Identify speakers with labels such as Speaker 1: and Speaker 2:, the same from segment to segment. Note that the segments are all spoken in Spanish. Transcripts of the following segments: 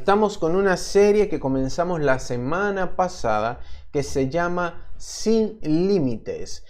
Speaker 1: Estamos con una serie que comenzamos la semana pasada que se llama Sin Límites.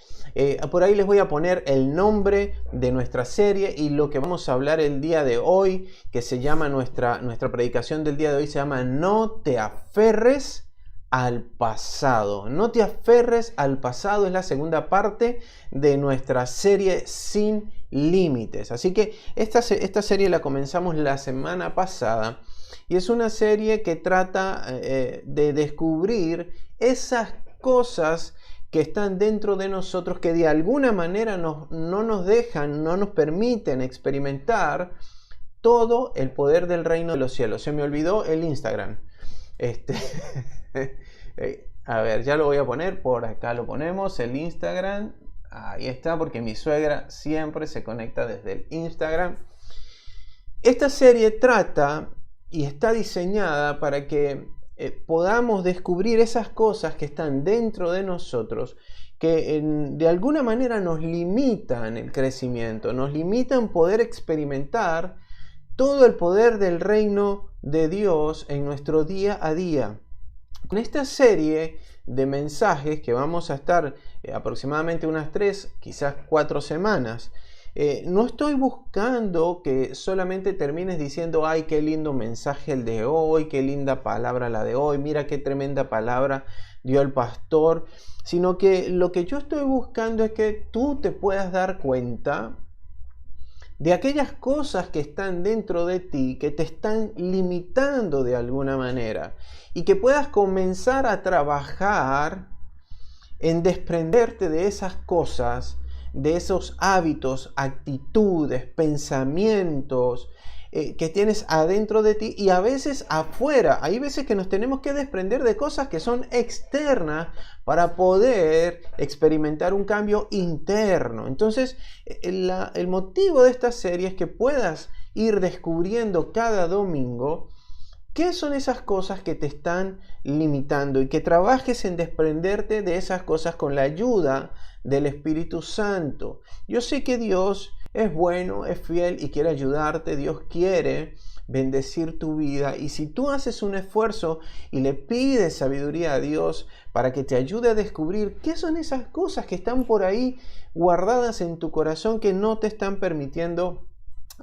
Speaker 1: Por ahí les voy a poner el nombre de nuestra serie y lo que vamos a hablar el día de hoy, que se llama nuestra predicación del día de hoy, se llama No te aferres al pasado. No te aferres al pasado es la segunda parte de nuestra serie Sin Límites. Así que esta serie la comenzamos la semana pasada y es una serie que trata de descubrir esas cosas que están dentro de nosotros que de alguna manera no nos dejan, no nos permiten experimentar todo el poder del reino de los cielos. Se me olvidó el Instagram. A ver, ya lo voy a poner, por acá lo ponemos, el Instagram. Ahí está, porque mi suegra siempre se conecta desde el Instagram. Esta serie trata y está diseñada para que podamos descubrir esas cosas que están dentro de nosotros que de alguna manera nos limitan el crecimiento, nos limitan poder experimentar todo el poder del reino de Dios en nuestro día a día. Con esta serie de mensajes que vamos a estar aproximadamente unas 3, quizás 4 semanas, no estoy buscando que solamente termines diciendo, ay, qué lindo mensaje el de hoy, qué linda palabra la de hoy, mira qué tremenda palabra dio el pastor, sino que lo que yo estoy buscando es que tú te puedas dar cuenta de aquellas cosas que están dentro de ti, que te están limitando de alguna manera, y que puedas comenzar a trabajar en desprenderte de esas cosas, de esos hábitos, actitudes, pensamientos que tienes adentro de ti y a veces afuera. Hay veces que nos tenemos que desprender de cosas que son externas para poder experimentar un cambio interno. Entonces, el motivo de esta serie es que puedas ir descubriendo cada domingo qué son esas cosas que te están limitando y que trabajes en desprenderte de esas cosas con la ayuda del Espíritu Santo. Yo sé que Dios es bueno, es fiel y quiere ayudarte. Dios quiere bendecir tu vida. Y si tú haces un esfuerzo y le pides sabiduría a Dios para que te ayude a descubrir qué son esas cosas que están por ahí guardadas en tu corazón que no te están permitiendo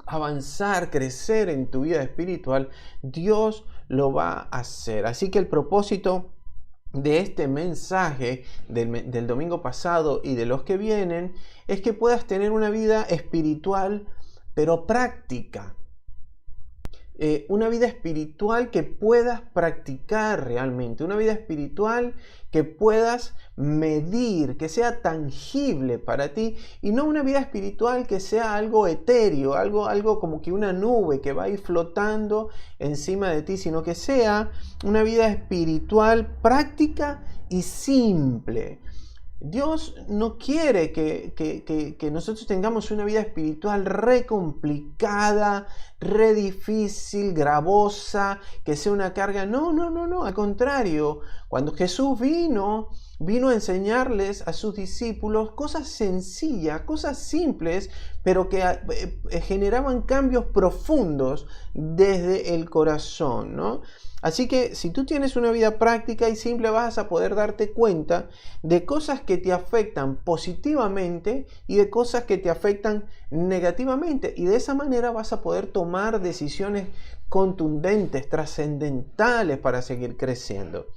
Speaker 1: avanzar, crecer en tu vida espiritual, Dios lo va a hacer. Así que el propósito de este mensaje del domingo pasado y de los que vienen es que puedas tener una vida espiritual pero práctica. Una vida espiritual que puedas practicar realmente, una vida espiritual que puedas medir, que sea tangible para ti y no una vida espiritual que sea algo etéreo, algo como que una nube que va a ir flotando encima de ti, sino que sea una vida espiritual práctica y simple. Dios no quiere que nosotros tengamos una vida espiritual re complicada, re difícil, gravosa, que sea una carga. No, al contrario. Cuando Jesús vino a enseñarles a sus discípulos cosas sencillas, cosas simples, pero que generaban cambios profundos desde el corazón, ¿no? Así que si tú tienes una vida práctica y simple vas a poder darte cuenta de cosas que te afectan positivamente y de cosas que te afectan negativamente. Y de esa manera vas a poder tomar decisiones contundentes, trascendentales para seguir creciendo.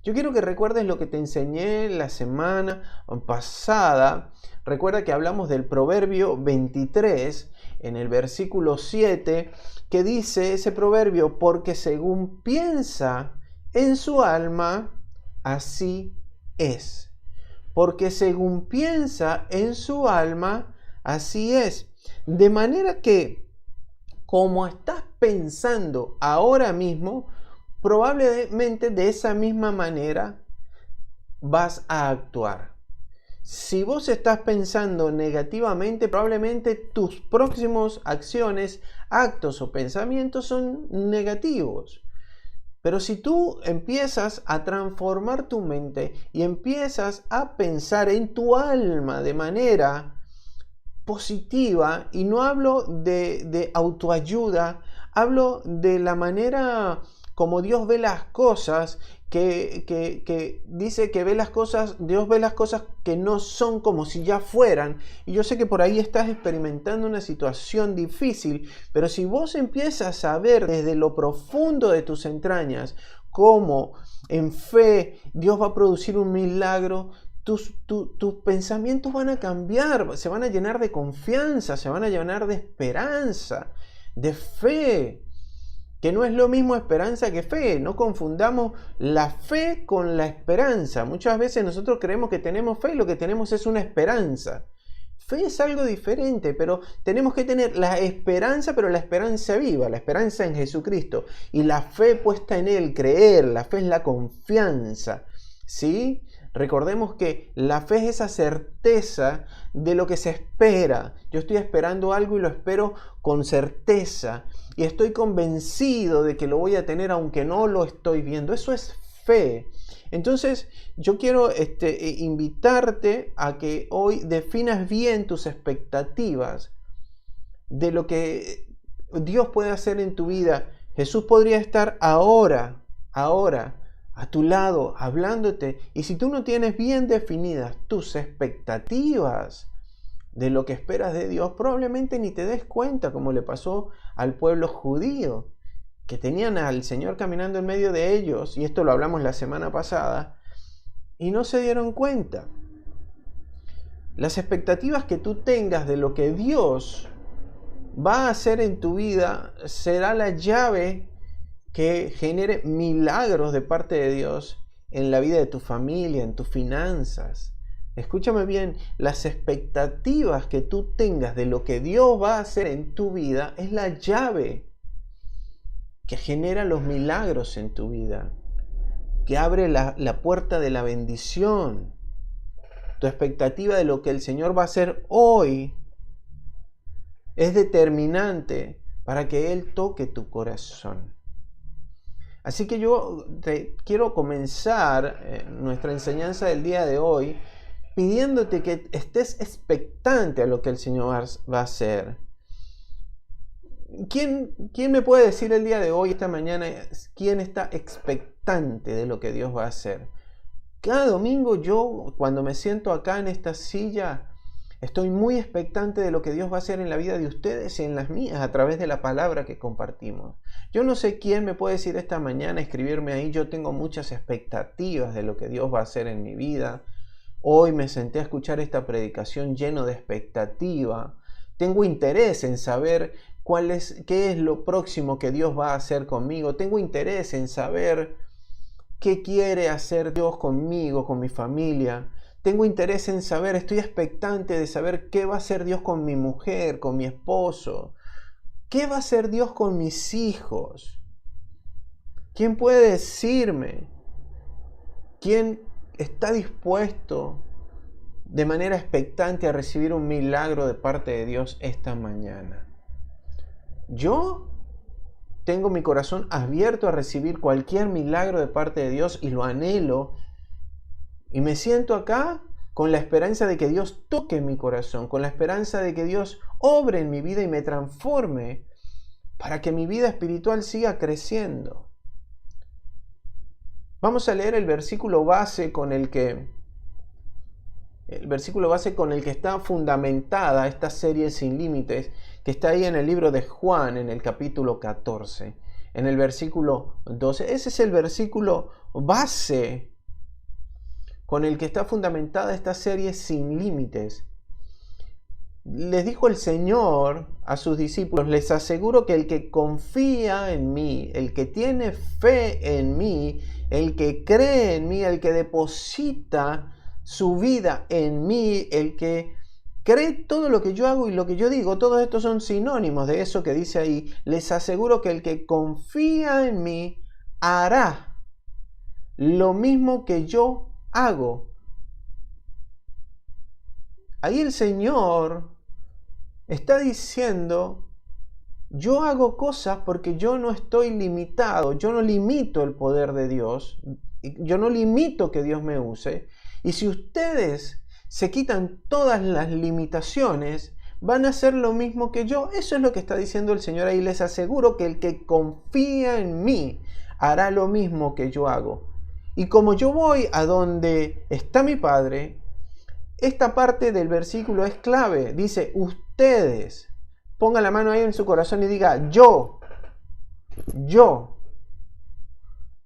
Speaker 1: Yo quiero que recuerdes lo que te enseñé la semana pasada. Recuerda que hablamos del Proverbio 23 en el versículo 7, que dice ese proverbio, porque según piensa en su alma, así es. Porque según piensa en su alma, así es. De manera que, como estás pensando ahora mismo, probablemente de esa misma manera vas a actuar. Si vos estás pensando negativamente, probablemente tus próximas acciones, actos o pensamientos son negativos. Pero si tú empiezas a transformar tu mente y empiezas a pensar en tu alma de manera positiva, y no hablo de autoayuda, hablo de la manera como Dios ve las cosas, que dice que ve las cosas, Dios ve las cosas que no son como si ya fueran. Y yo sé que por ahí estás experimentando una situación difícil, pero si vos empiezas a ver desde lo profundo de tus entrañas cómo en fe Dios va a producir un milagro, tus pensamientos van a cambiar, se van a llenar de confianza, se van a llenar de esperanza, de fe, que no es lo mismo esperanza que fe. No confundamos la fe con la esperanza. Muchas veces nosotros creemos que tenemos fe y lo que tenemos es una esperanza. Fe es algo diferente, pero tenemos que tener la esperanza, pero la esperanza viva, la esperanza en Jesucristo. Y la fe puesta en Él, creer, la fe es la confianza, ¿sí? Recordemos que la fe es esa certeza de lo que se espera. Yo estoy esperando algo y lo espero con certeza. Y estoy convencido de que lo voy a tener aunque no lo estoy viendo. Eso es fe. Entonces yo quiero invitarte a que hoy definas bien tus expectativas de lo que Dios puede hacer en tu vida. Jesús podría estar ahora a tu lado hablándote, y si tú no tienes bien definidas tus expectativas de lo que esperas de Dios, probablemente ni te des cuenta, como le pasó al pueblo judío, que tenían al Señor caminando en medio de ellos, y esto lo hablamos la semana pasada, y no se dieron cuenta. Las expectativas que tú tengas de lo que Dios va a hacer en tu vida será la llave que genere milagros de parte de Dios en la vida de tu familia, en tus finanzas. Escúchame bien, las expectativas que tú tengas de lo que Dios va a hacer en tu vida es la llave que genera los milagros en tu vida, que abre la puerta de la bendición. Tu expectativa de lo que el Señor va a hacer hoy es determinante para que Él toque tu corazón. Así que yo te quiero comenzar nuestra enseñanza del día de hoy pidiéndote que estés expectante a lo que el Señor va a hacer. ¿Quién me puede decir el día de hoy, esta mañana, quién está expectante de lo que Dios va a hacer? Cada domingo yo, cuando me siento acá en esta silla, estoy muy expectante de lo que Dios va a hacer en la vida de ustedes y en las mías a través de la palabra que compartimos. Yo no sé quién me puede decir esta mañana, escribirme ahí, yo tengo muchas expectativas de lo que Dios va a hacer en mi vida. Hoy me senté a escuchar esta predicación lleno de expectativa. Tengo interés en saber qué es lo próximo que Dios va a hacer conmigo. Tengo interés en saber qué quiere hacer Dios conmigo, con mi familia. Tengo interés en saber, estoy expectante de saber qué va a hacer Dios con mi mujer, con mi esposo. ¿Qué va a hacer Dios con mis hijos? ¿Quién puede decirme? ¿Quién está dispuesto de manera expectante a recibir un milagro de parte de Dios esta mañana? Yo tengo mi corazón abierto a recibir cualquier milagro de parte de Dios y lo anhelo. Y me siento acá con la esperanza de que Dios toque mi corazón, con la esperanza de que Dios obre en mi vida y me transforme para que mi vida espiritual siga creciendo. Vamos a leer el versículo base con el que está fundamentada esta serie Sin Límites, que está ahí en el libro de Juan, en el capítulo 14, en el versículo 12. Ese es el versículo base con el que está fundamentada esta serie Sin Límites. Les dijo el Señor a sus discípulos: les aseguro que el que confía en mí, el que tiene fe en mí, el que cree en mí, el que deposita su vida en mí, el que cree todo lo que yo hago y lo que yo digo, todos estos son sinónimos de eso que dice ahí. Les aseguro que el que confía en mí hará lo mismo que yo hago. Ahí el Señor está diciendo: yo hago cosas porque yo no estoy limitado, yo no limito el poder de Dios, yo no limito que Dios me use. Y si ustedes se quitan todas las limitaciones, van a hacer lo mismo que yo. Eso es lo que está diciendo el Señor ahí. Les aseguro que el que confía en mí hará lo mismo que yo hago. Y como yo voy a donde está mi Padre, esta parte del versículo es clave. Dice, ustedes, ponga la mano ahí en su corazón y diga, yo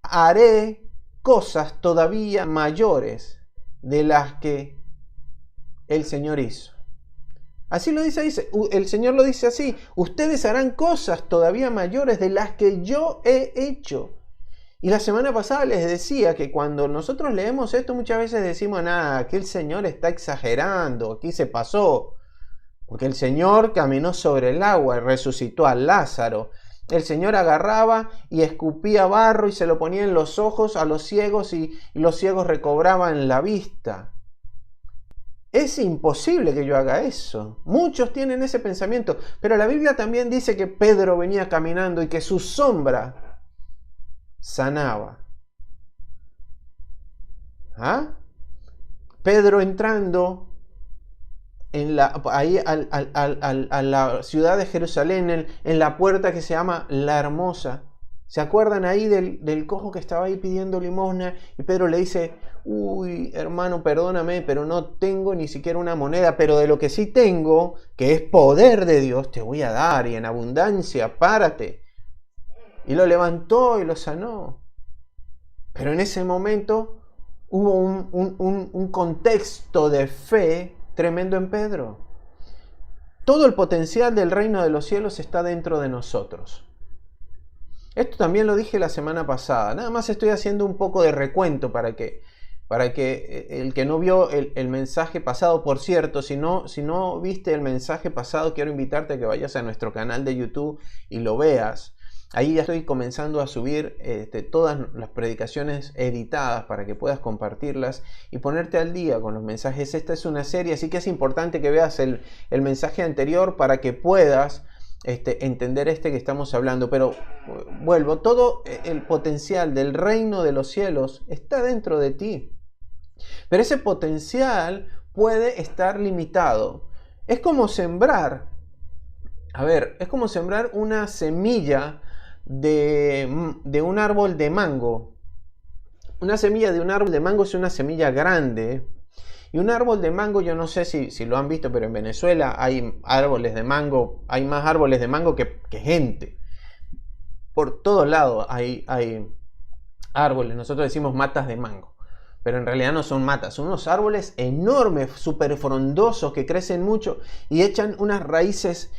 Speaker 1: haré cosas todavía mayores de las que el Señor hizo. Así lo dice, el Señor lo dice así, ustedes harán cosas todavía mayores de las que yo he hecho. Y la semana pasada les decía que cuando nosotros leemos esto muchas veces decimos, nada, aquí el Señor está exagerando, aquí se pasó. Porque el Señor caminó sobre el agua y resucitó a Lázaro. El Señor agarraba y escupía barro y se lo ponía en los ojos a los ciegos y los ciegos recobraban la vista. Es imposible que yo haga eso. Muchos tienen ese pensamiento, pero la Biblia también dice que Pedro venía caminando y que su sombra sanaba. ¿Ah? Pedro entrando ahí a la ciudad de Jerusalén, en la puerta que se llama La Hermosa. ¿Se acuerdan ahí del cojo que estaba ahí pidiendo limosna? Y Pedro le dice, uy, hermano, perdóname, pero no tengo ni siquiera una moneda, pero de lo que sí tengo, que es poder de Dios, te voy a dar, y en abundancia, párate. Y lo levantó y lo sanó. Pero en ese momento hubo un contexto de fe tremendo en Pedro. Todo el potencial del reino de los cielos está dentro de nosotros. Esto también lo dije la semana pasada. Nada más estoy haciendo un poco de recuento para que el que no vio el mensaje pasado, por cierto, si no viste el mensaje pasado, quiero invitarte a que vayas a nuestro canal de YouTube y lo veas. Ahí ya estoy comenzando a subir todas las predicaciones editadas para que puedas compartirlas y ponerte al día con los mensajes. Esta es una serie, así que es importante que veas el mensaje anterior para que puedas entender que estamos hablando. Pero vuelvo, todo el potencial del reino de los cielos está dentro de ti. Pero ese potencial puede estar limitado. Es como sembrar. Es como sembrar una semilla de un árbol de mango. Una semilla de un árbol de mango es una semilla grande. Y un árbol de mango, yo no sé si lo han visto, pero en Venezuela hay árboles de mango, hay más árboles de mango que gente. Por todos lados hay árboles, nosotros decimos matas de mango, pero en realidad no son matas, son unos árboles enormes, súper frondosos, que crecen mucho y echan unas raíces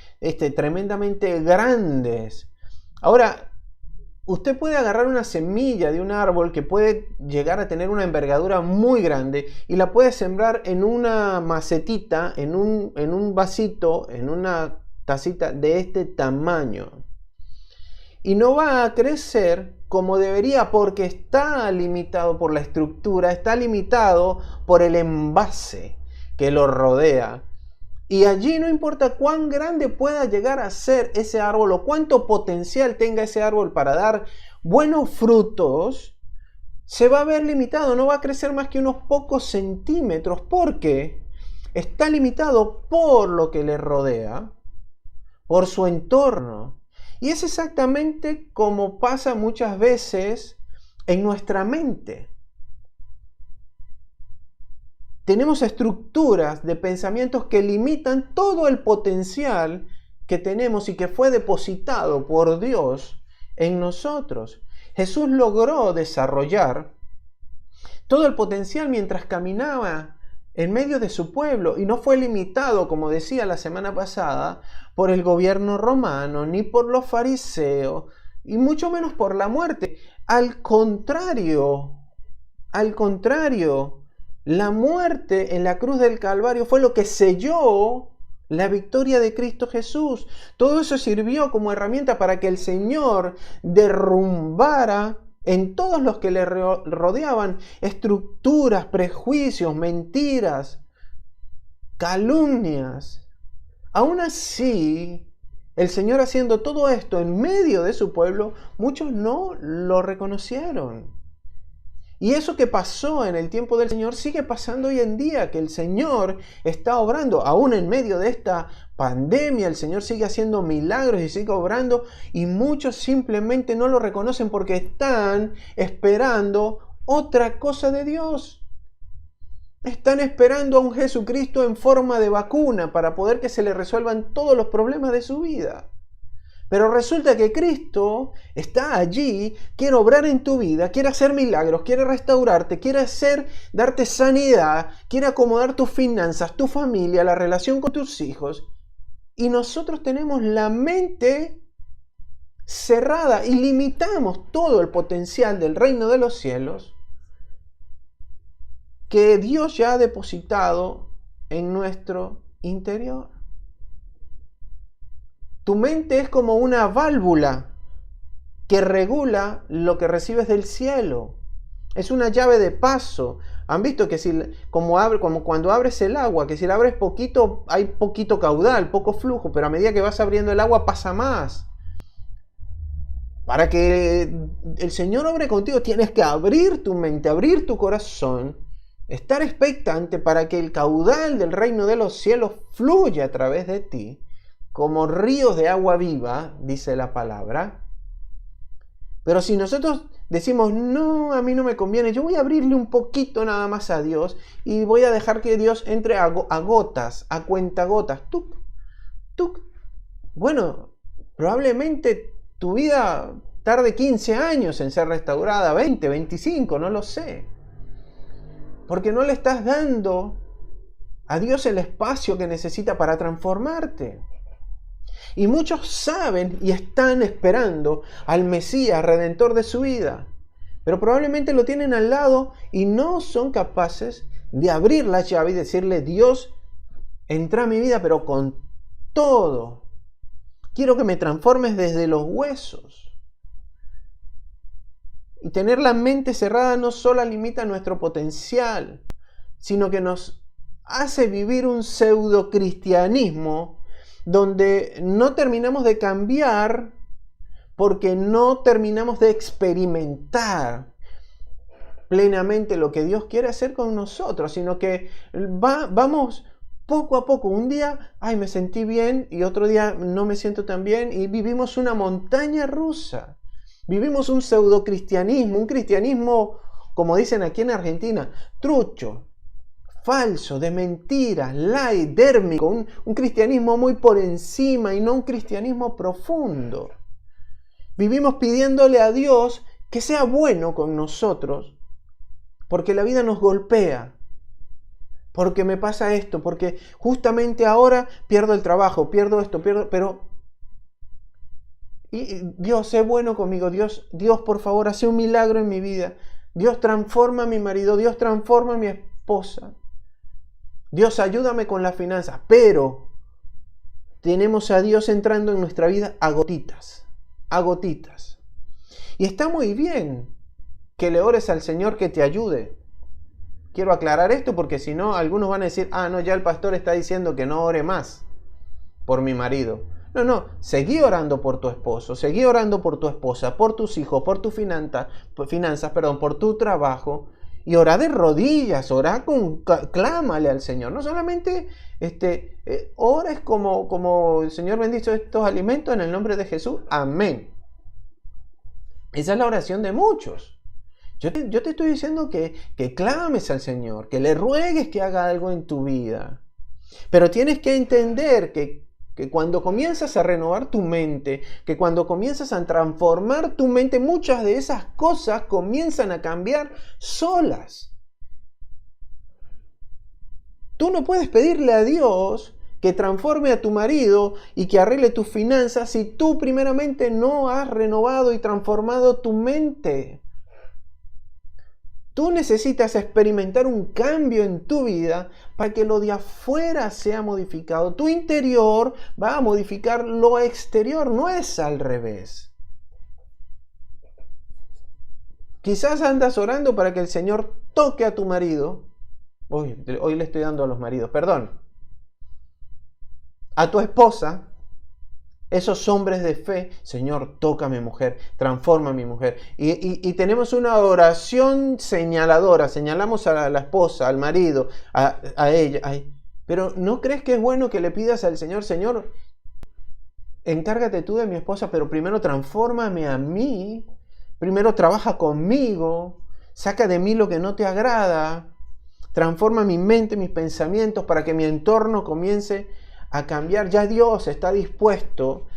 Speaker 1: tremendamente grandes. Ahora, usted puede agarrar una semilla de un árbol que puede llegar a tener una envergadura muy grande y la puede sembrar en una macetita, en un vasito, en una tacita de este tamaño. Y no va a crecer como debería porque está limitado por la estructura, está limitado por el envase que lo rodea. Y allí no importa cuán grande pueda llegar a ser ese árbol o cuánto potencial tenga ese árbol para dar buenos frutos, se va a ver limitado, no va a crecer más que unos pocos centímetros porque está limitado por lo que le rodea, por su entorno. Y es exactamente como pasa muchas veces en nuestra mente. Tenemos estructuras de pensamientos que limitan todo el potencial que tenemos y que fue depositado por Dios en nosotros. Jesús logró desarrollar todo el potencial mientras caminaba en medio de su pueblo y no fue limitado, como decía la semana pasada, por el gobierno romano, ni por los fariseos, y mucho menos por la muerte. Al contrario, la muerte en la cruz del Calvario fue lo que selló la victoria de Cristo Jesús. Todo eso sirvió como herramienta para que el Señor derrumbara en todos los que le rodeaban estructuras, prejuicios, mentiras, calumnias. Aún así, el Señor haciendo todo esto en medio de su pueblo, muchos no lo reconocieron. Y eso que pasó en el tiempo del Señor sigue pasando hoy en día, que el Señor está obrando, aún en medio de esta pandemia, el Señor sigue haciendo milagros y sigue obrando, y muchos simplemente no lo reconocen porque están esperando otra cosa de Dios. Están esperando a un Jesucristo en forma de vacuna para poder que se le resuelvan todos los problemas de su vida. Pero resulta que Cristo está allí, quiere obrar en tu vida, quiere hacer milagros, quiere restaurarte, quiere darte sanidad, quiere acomodar tus finanzas, tu familia, la relación con tus hijos. Y nosotros tenemos la mente cerrada y limitamos todo el potencial del reino de los cielos que Dios ya ha depositado en nuestro interior. Tu mente es como una válvula que regula lo que recibes del cielo. Es una llave de paso. Han visto que como cuando abres el agua, que si la abres poquito, hay poquito caudal, poco flujo, pero a medida que vas abriendo el agua pasa más. Para que el Señor obre contigo, tienes que abrir tu mente, abrir tu corazón, estar expectante para que el caudal del reino de los cielos fluya a través de ti, como ríos de agua viva, dice la palabra. Pero si nosotros decimos, no, a mí no me conviene, yo voy a abrirle un poquito nada más a Dios y voy a dejar que Dios entre a gotas, a cuentagotas, tuc, tuc. Bueno, probablemente tu vida tarde 15 años en ser restaurada, 20, 25, no lo sé. Porque no le estás dando a Dios el espacio que necesita para transformarte. Y muchos saben y están esperando al Mesías, Redentor de su vida. Pero probablemente lo tienen al lado y no son capaces de abrir la llave y decirle, Dios, entra a mi vida, pero con todo. Quiero que me transformes desde los huesos. Y tener la mente cerrada no solo limita nuestro potencial, sino que nos hace vivir un pseudo cristianismo donde no terminamos de cambiar porque no terminamos de experimentar plenamente lo que Dios quiere hacer con nosotros, sino que vamos poco a poco. Un día, me sentí bien y otro día no me siento tan bien y vivimos una montaña rusa. Vivimos un pseudo cristianismo, un cristianismo, como dicen aquí en Argentina, trucho, falso, de mentiras, light, dérmico, un cristianismo muy por encima y no un cristianismo profundo. Vivimos pidiéndole a Dios que sea bueno con nosotros, porque la vida nos golpea, porque me pasa esto, porque justamente ahora pierdo el trabajo, pierdo esto, pero Dios, sé bueno conmigo, Dios, por favor, hace un milagro en mi vida. Dios, transforma a mi marido, Dios, transforma a mi esposa. Dios, ayúdame con las finanzas, pero tenemos a Dios entrando en nuestra vida a gotitas, a gotitas. Y está muy bien que le ores al Señor que te ayude. Quiero aclarar esto porque si no, algunos van a decir, no, ya el pastor está diciendo que no ore más por mi marido. No, seguí orando por tu esposo, seguí orando por tu esposa, por tus hijos, por tus finanzas, por tu trabajo. Y ora de rodillas, clámale al Señor. No solamente ores como el Señor bendice estos alimentos en el nombre de Jesús. Amén. Esa es la oración de muchos. Yo te estoy diciendo que clames al Señor, que le ruegues que haga algo en tu vida. Pero tienes que entender que cuando comienzas a renovar tu mente, que cuando comienzas a transformar tu mente, muchas de esas cosas comienzan a cambiar solas. Tú no puedes pedirle a Dios que transforme a tu marido y que arregle tus finanzas si tú primeramente no has renovado y transformado tu mente. Tú necesitas experimentar un cambio en tu vida para que lo de afuera sea modificado. Tu interior va a modificar lo exterior, no es al revés. Quizás andas orando para que el Señor toque a tu marido. Hoy le estoy dando a los maridos, perdón. A tu esposa. Esos hombres de fe, Señor, toca a mi mujer, transforma a mi mujer. Y tenemos una oración señaladora, señalamos a la esposa, al marido, a ella. Pero ¿no crees que es bueno que le pidas al Señor, Señor, encárgate tú de mi esposa, pero primero transfórmame a mí, primero trabaja conmigo, saca de mí lo que no te agrada, transforma mi mente, mis pensamientos para que mi entorno comience a cambiar? Ya Dios está dispuesto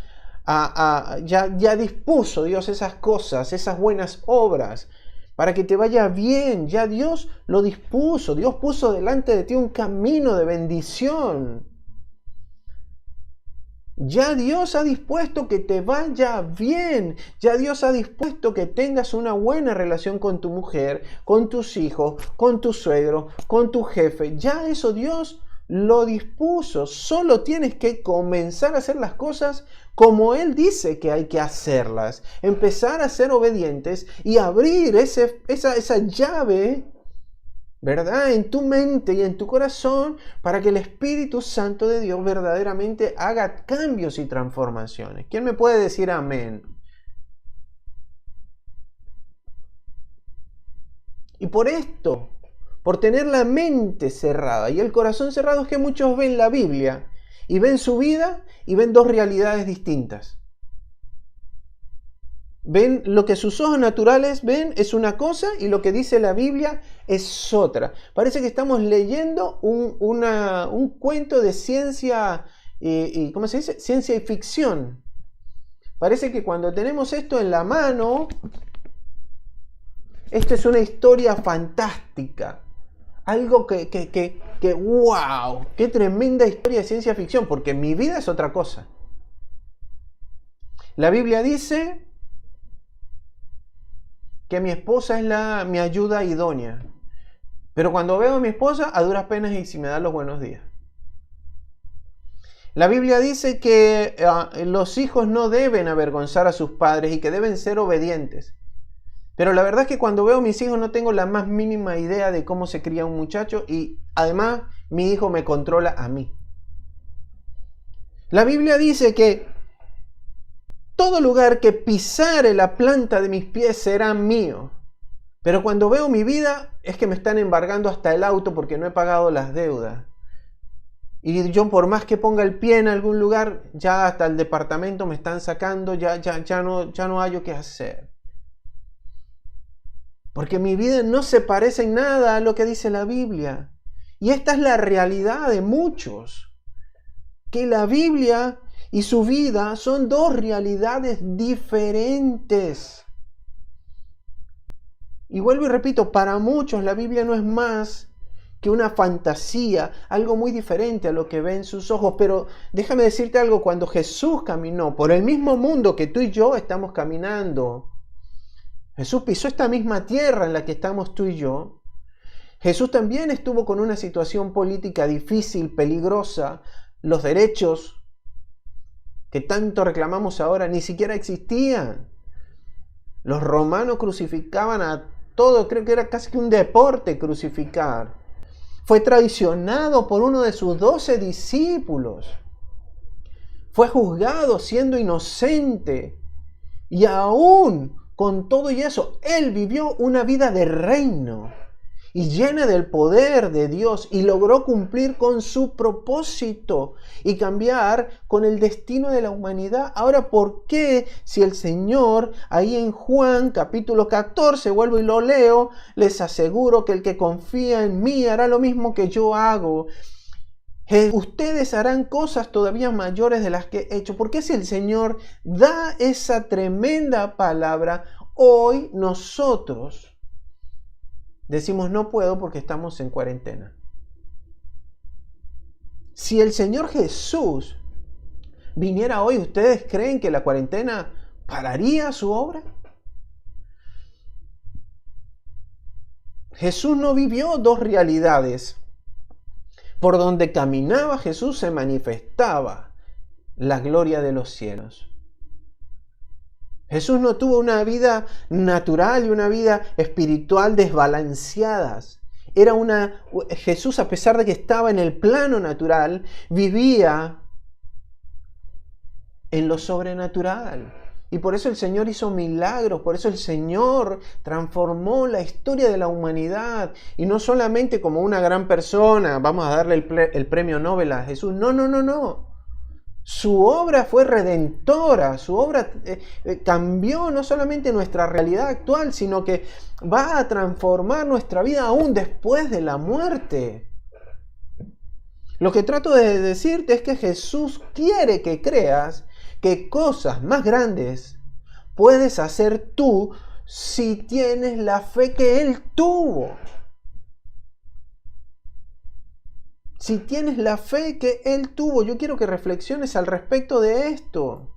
Speaker 1: ya dispuso Dios esas cosas, esas buenas obras, para que te vaya bien. Ya Dios lo dispuso. Dios puso delante de ti un camino de bendición. Ya Dios ha dispuesto que te vaya bien. Ya Dios ha dispuesto que tengas una buena relación con tu mujer, con tus hijos, con tu suegro, con tu jefe. Ya eso Dios lo dispuso. Solo tienes que comenzar a hacer las cosas como Él dice que hay que hacerlas. Empezar a ser obedientes y abrir esa llave, ¿verdad?, en tu mente y en tu corazón, para que el Espíritu Santo de Dios verdaderamente haga cambios y transformaciones. ¿Quién me puede decir amén? Y por esto, por tener la mente cerrada y el corazón cerrado, es que muchos ven la Biblia y ven su vida y ven dos realidades distintas. Ven lo que sus ojos naturales ven es una cosa y lo que dice la Biblia es otra. Parece que estamos leyendo un cuento de ciencia, ¿cómo se dice? Ciencia y ficción. Parece que cuando tenemos esto en la mano, esto es una historia fantástica. Algo que wow, qué tremenda historia de ciencia ficción, porque mi vida es otra cosa. La Biblia dice que mi esposa es mi ayuda idónea. Pero cuando veo a mi esposa, a duras penas y si me da los buenos días. La Biblia dice que los hijos no deben avergonzar a sus padres y que deben ser obedientes. Pero la verdad es que cuando veo a mis hijos no tengo la más mínima idea de cómo se cría un muchacho y además mi hijo me controla a mí. La Biblia dice que todo lugar que pisare la planta de mis pies será mío. Pero cuando veo mi vida es que me están embargando hasta el auto porque no he pagado las deudas. Y yo por más que ponga el pie en algún lugar, ya hasta el departamento me están sacando, ya no hallo qué hacer. Porque mi vida no se parece en nada a lo que dice la Biblia. Y esta es la realidad de muchos. Que la Biblia y su vida son dos realidades diferentes. Y vuelvo y repito, para muchos la Biblia no es más que una fantasía, algo muy diferente a lo que ven sus ojos. Pero déjame decirte algo, cuando Jesús caminó por el mismo mundo que tú y yo estamos caminando, Jesús pisó esta misma tierra en la que estamos tú y yo. Jesús también estuvo con una situación política difícil, peligrosa. Los derechos que tanto reclamamos ahora ni siquiera existían. Los romanos crucificaban a todo, creo que era casi que un deporte crucificar. Fue traicionado por uno de sus 12 discípulos. Fue juzgado siendo inocente. Y aún con todo y eso, él vivió una vida de reino y llena del poder de Dios y logró cumplir con su propósito y cambiar con el destino de la humanidad. Ahora, ¿por qué si el Señor ahí en Juan capítulo 14, vuelvo y lo leo, les aseguro que el que confía en mí hará lo mismo que yo hago? Ustedes harán cosas todavía mayores de las que he hecho. Porque si el Señor da esa tremenda palabra, hoy nosotros decimos no puedo porque estamos en cuarentena. Si el Señor Jesús viniera hoy, ¿ustedes creen que la cuarentena pararía su obra? Jesús no vivió dos realidades. Por donde caminaba Jesús se manifestaba la gloria de los cielos. Jesús no tuvo una vida natural y una vida espiritual desbalanceadas. Jesús, a pesar de que estaba en el plano natural, vivía en lo sobrenatural. Y por eso el Señor hizo milagros, por eso el Señor transformó la historia de la humanidad. Y no solamente como una gran persona, vamos a darle el premio Nobel a Jesús. No, no, no, no. Su obra fue redentora, su obra cambió no solamente nuestra realidad actual, sino que va a transformar nuestra vida aún después de la muerte. Lo que trato de decirte es que Jesús quiere que creas que cosas más grandes puedes hacer tú si tienes la fe que Él tuvo. Si tienes la fe que Él tuvo, yo quiero que reflexiones al respecto de esto.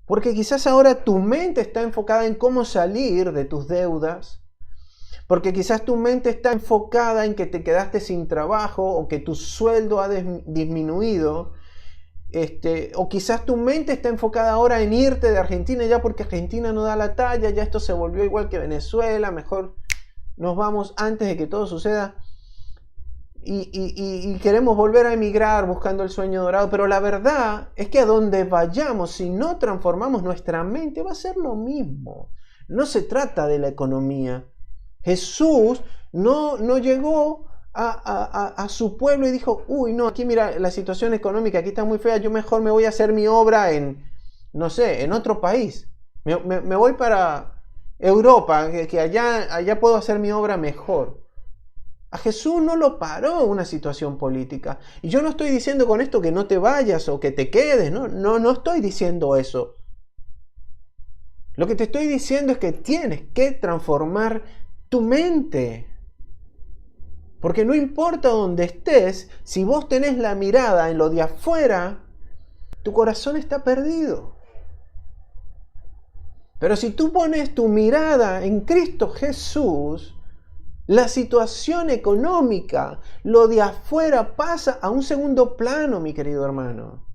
Speaker 1: Porque quizás ahora tu mente está enfocada en cómo salir de tus deudas. Porque quizás tu mente está enfocada en que te quedaste sin trabajo o que tu sueldo ha disminuido. O quizás tu mente está enfocada ahora en irte de Argentina ya porque Argentina no da la talla, ya esto se volvió igual que Venezuela, mejor nos vamos antes de que todo suceda. Y queremos volver a emigrar buscando el sueño dorado, pero la verdad es que a donde vayamos, si no transformamos nuestra mente, va a ser lo mismo. No se trata de la economía. Jesús no llegó a su pueblo y dijo, uy, no, aquí mira, la situación económica aquí está muy fea, yo mejor me voy a hacer mi obra en, no sé, en otro país. Me voy para Europa, que allá puedo hacer mi obra mejor. A Jesús no lo paró una situación política. Y yo no estoy diciendo con esto que no te vayas o que te quedes, no estoy diciendo eso. Lo que te estoy diciendo es que tienes que transformar tu mente. Porque no importa dónde estés, si vos tenés la mirada en lo de afuera, tu corazón está perdido. Pero si tú pones tu mirada en Cristo Jesús, la situación económica, lo de afuera pasa a un segundo plano, mi querido hermano.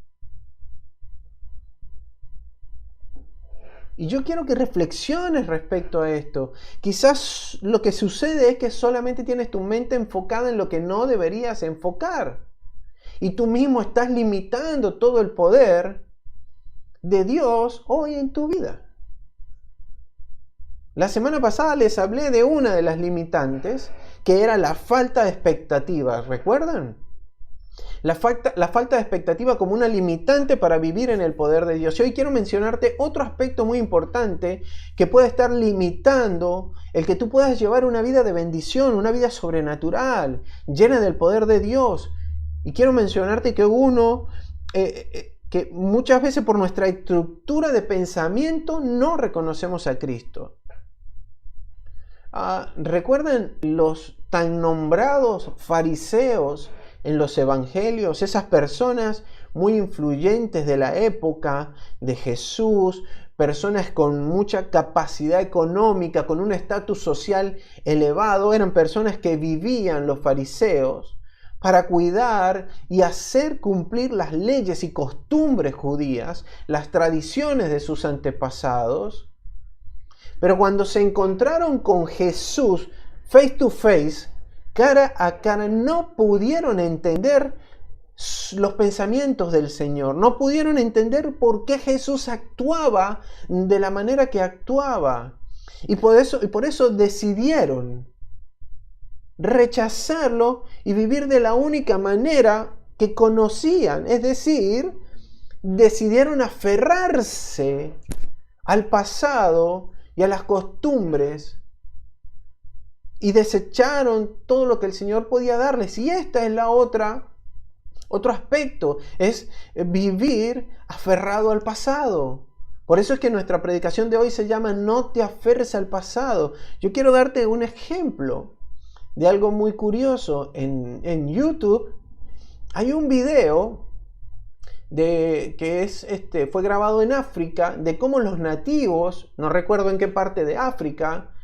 Speaker 1: Y yo quiero que reflexiones respecto a esto. Quizás lo que sucede es que solamente tienes tu mente enfocada en lo que no deberías enfocar. Y tú mismo estás limitando todo el poder de Dios hoy en tu vida. La semana pasada les hablé de una de las limitantes, que era la falta de expectativas. ¿Recuerdan? La falta de expectativa como una limitante para vivir en el poder de Dios. Y hoy quiero mencionarte otro aspecto muy importante que puede estar limitando el que tú puedas llevar una vida de bendición, una vida sobrenatural, llena del poder de Dios. Y quiero mencionarte que que muchas veces por nuestra estructura de pensamiento no reconocemos a Cristo. ¿Recuerdan los tan nombrados fariseos en los evangelios? Esas personas muy influyentes de la época de Jesús, personas con mucha capacidad económica, con un estatus social elevado, eran personas que vivían, los fariseos, para cuidar y hacer cumplir las leyes y costumbres judías, las tradiciones de sus antepasados. Pero cuando se encontraron con Jesús face to face, cara a cara, no pudieron entender los pensamientos del Señor, no pudieron entender por qué Jesús actuaba de la manera que actuaba. Y por eso decidieron rechazarlo y vivir de la única manera que conocían, es decir, decidieron aferrarse al pasado y a las costumbres y desecharon todo lo que el Señor podía darles. Y esta es otro aspecto, es vivir aferrado al pasado. Por eso es que nuestra predicación de hoy se llama No te aferres al pasado. Yo quiero darte un ejemplo de algo muy curioso. En YouTube hay un video fue grabado en África, de cómo los nativos, no recuerdo en qué parte de África,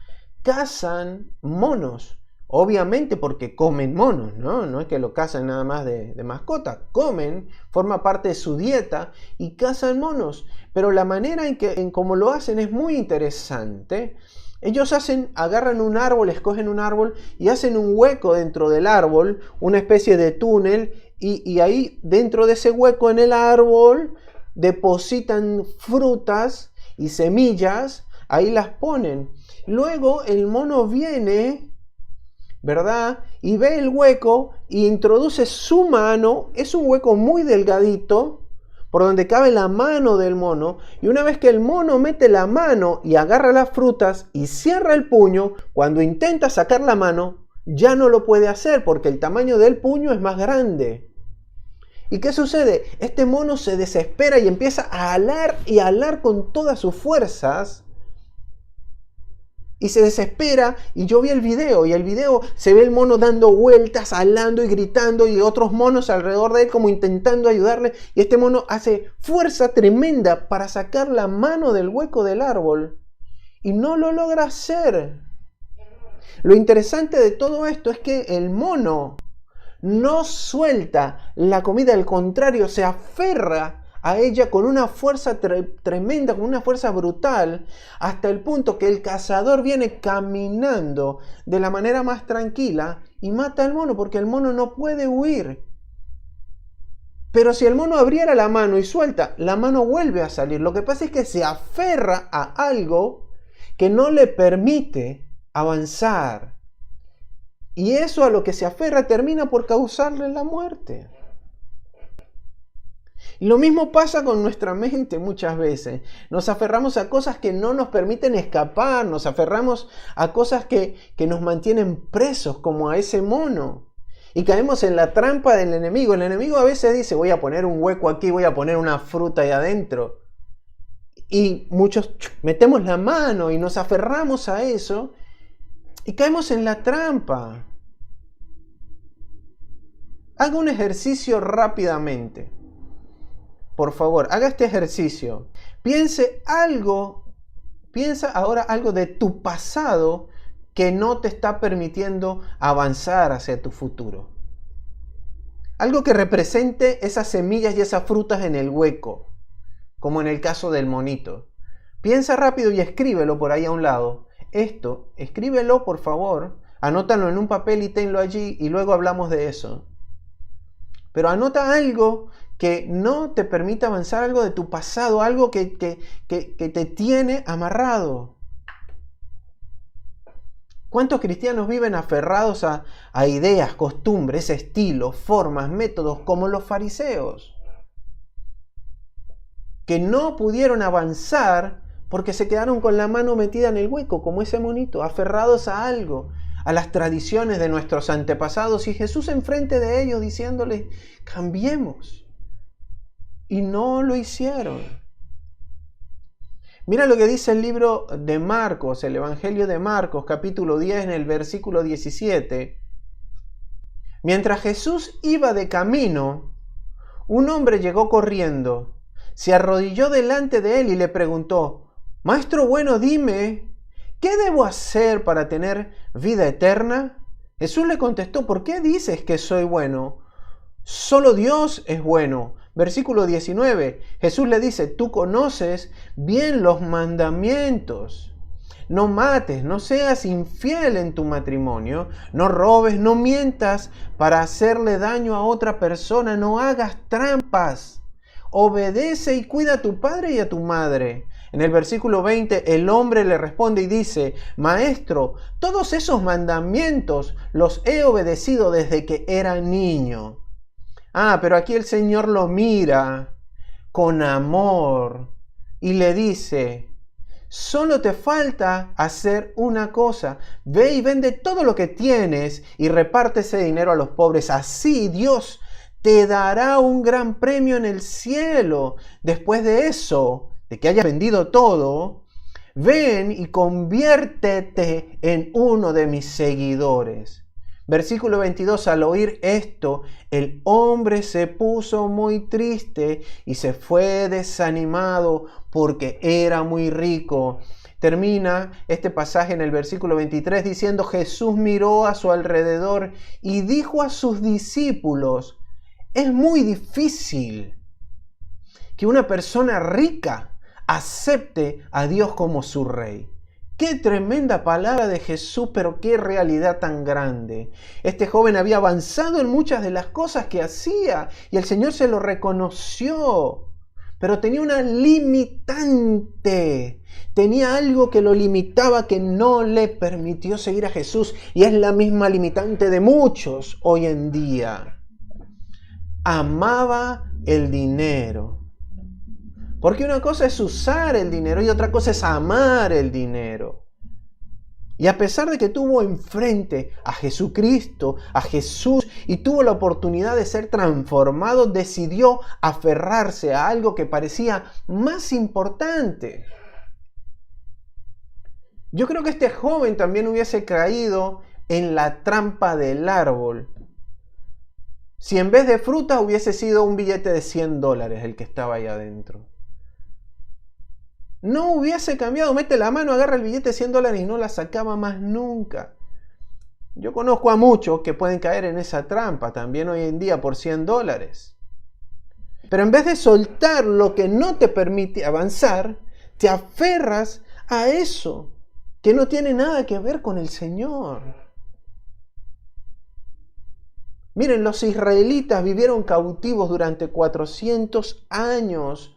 Speaker 1: cazan monos. Obviamente porque comen monos, no es que lo cazan nada más de mascota, comen, forma parte de su dieta y cazan monos. Pero la manera en cómo lo hacen es muy interesante. Ellos agarran un árbol, escogen un árbol y hacen un hueco dentro del árbol, una especie de túnel, y ahí dentro de ese hueco en el árbol depositan frutas y semillas, ahí las ponen. Luego el mono viene, ¿verdad? Y ve el hueco y introduce su mano. Es un hueco muy delgadito por donde cabe la mano del mono. Y una vez que el mono mete la mano y agarra las frutas y cierra el puño, cuando intenta sacar la mano, ya no lo puede hacer porque el tamaño del puño es más grande. ¿Y qué sucede? Este mono se desespera y empieza a alar y alar con todas sus fuerzas. Y se desespera, y yo vi el video, y el video se ve el mono dando vueltas, alando y gritando, y otros monos alrededor de él como intentando ayudarle, y este mono hace fuerza tremenda para sacar la mano del hueco del árbol, y no lo logra hacer. Lo interesante de todo esto es que el mono no suelta la comida, al contrario, se aferra a ella con una fuerza tremenda, con una fuerza brutal, hasta el punto que el cazador viene caminando de la manera más tranquila y mata al mono, porque el mono no puede huir. Pero si el mono abriera la mano y suelta, la mano vuelve a salir. Lo que pasa es que se aferra a algo que no le permite avanzar. Y eso a lo que se aferra termina por causarle la muerte. Y lo mismo pasa con nuestra mente muchas veces. Nos aferramos a cosas que no nos permiten escapar, nos aferramos a cosas que nos mantienen presos, como a ese mono. Y caemos en la trampa del enemigo. El enemigo a veces dice, voy a poner un hueco aquí, voy a poner una fruta ahí adentro. Y muchos metemos la mano y nos aferramos a eso y caemos en la trampa. Haga un ejercicio rápidamente. Por favor, haga este ejercicio. Piensa ahora algo de tu pasado que no te está permitiendo avanzar hacia tu futuro. Algo que represente esas semillas y esas frutas en el hueco, como en el caso del monito. Piensa rápido y escríbelo por ahí a un lado. Esto, escríbelo por favor, anótalo en un papel y tenlo allí y luego hablamos de eso. Pero anota algo que no te permita avanzar, algo de tu pasado, algo que te tiene amarrado. ¿Cuántos cristianos viven aferrados a ideas, costumbres, estilos, formas, métodos, como los fariseos? Que no pudieron avanzar porque se quedaron con la mano metida en el hueco, como ese monito, aferrados a algo, a las tradiciones de nuestros antepasados, y Jesús enfrente de ellos diciéndoles, cambiemos. Y no lo hicieron. Mira lo que dice el libro de Marcos, el Evangelio de Marcos, capítulo 10, en el versículo 17. Mientras Jesús iba de camino, un hombre llegó corriendo, se arrodilló delante de él y le preguntó, Maestro bueno, dime, ¿qué debo hacer para tener vida eterna? Jesús le contestó, ¿por qué dices que soy bueno? Solo Dios es bueno. Versículo 19, Jesús le dice, tú conoces bien los mandamientos. No mates, no seas infiel en tu matrimonio, no robes, no mientas para hacerle daño a otra persona, no hagas trampas. Obedece y cuida a tu padre y a tu madre. En el versículo 20, el hombre le responde y dice, Maestro, todos esos mandamientos los he obedecido desde que era niño. Pero aquí el Señor lo mira con amor y le dice, solo te falta hacer una cosa. Ve y vende todo lo que tienes y reparte ese dinero a los pobres. Así Dios te dará un gran premio en el cielo. Después de eso, de que hayas vendido todo, ven y conviértete en uno de mis seguidores. Versículo 22, al oír esto, el hombre se puso muy triste y se fue desanimado porque era muy rico. Termina este pasaje en el versículo 23 diciendo, Jesús miró a su alrededor y dijo a sus discípulos, es muy difícil que una persona rica acepte a Dios como su rey. Qué tremenda palabra de Jesús, pero qué realidad tan grande. Este joven había avanzado en muchas de las cosas que hacía y el Señor se lo reconoció. pero tenía una limitante. Tenía algo que lo limitaba, que no le permitió seguir a Jesús. Y es la misma limitante de muchos hoy en día. Amaba el dinero. Porque una cosa es usar el dinero y otra cosa es amar el dinero. Y a pesar de que tuvo enfrente a Jesucristo, a Jesús, y tuvo la oportunidad de ser transformado, decidió aferrarse a algo que parecía más importante. Yo creo que este joven también hubiese caído en la trampa del árbol si en vez de fruta hubiese sido un billete de $100 el que estaba ahí adentro. No hubiese cambiado, mete la mano, agarra el billete de $100 y no la sacaba más nunca. Yo conozco a muchos que pueden caer en esa trampa también hoy en día por $100. Pero en vez de soltar lo que no te permite avanzar, te aferras a eso que no tiene nada que ver con el Señor. Miren, los israelitas vivieron cautivos durante 400 años.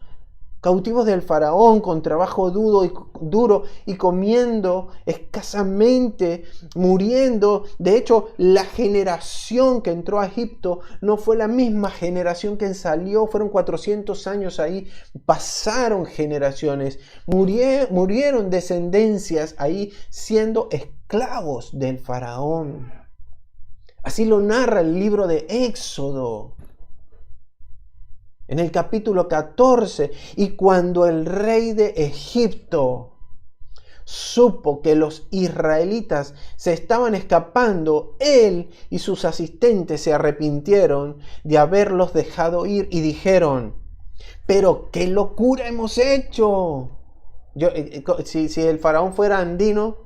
Speaker 1: Cautivos del faraón, con trabajo duro y comiendo escasamente, muriendo. De hecho, la generación que entró a Egipto no fue la misma generación que salió. Fueron 400 años ahí. Pasaron generaciones. Murieron descendencias ahí siendo esclavos del faraón. Así lo narra el libro de Éxodo. En el capítulo 14, y cuando el rey de Egipto supo que los israelitas se estaban escapando, él y sus asistentes se arrepintieron de haberlos dejado ir y dijeron: pero qué locura hemos hecho. Si el faraón fuera andino,